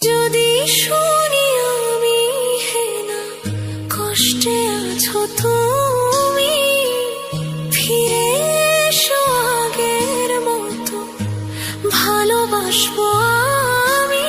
যদি শুনি আমি হে না কষ্টে আছো তুমি, ফিরে এসো আগের মতো ভালোবাসবো আমি।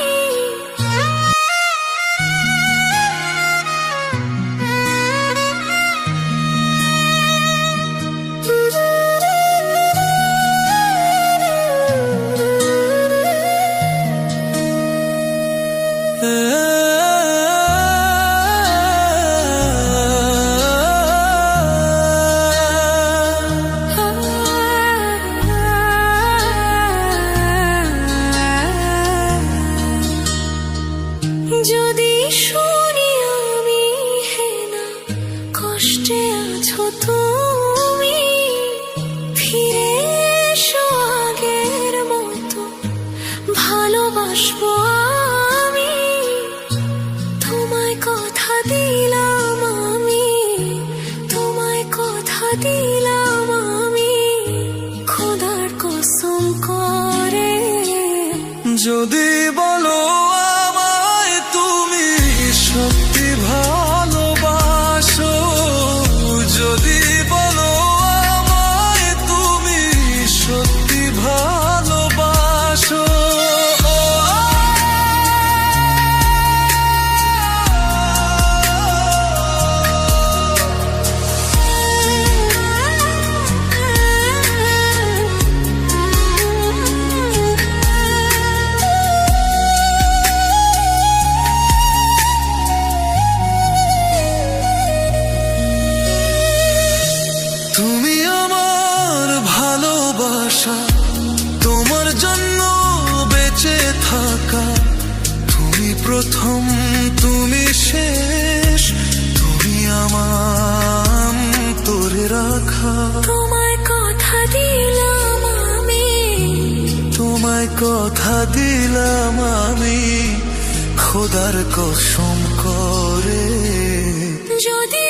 যদি শুনি আমি হে না কষ্টে আছো তুমি, ফিরে এসো আগের মতো ভালোবাসবো আমি। তোমায় কথা দিলাম আমি, তোমায় কথা দিলাম আমি, খোদার কসম করে। যদি বলো আমায় তুমি সত্যি ভালোবাসো, যদি বলো আমায় তুমি সত্যি ভালোবাসো, তুমি আমার ভালোবাসা, তোমার জন্য বেঁচে থাকা, তুমি প্রথম তুমি শেষ, তুমি আমার তোরে রাখা। তোমায় কথা দিলাম আমি, তোমায় কথা দিলাম আমি, খোদার কসম করে। যদি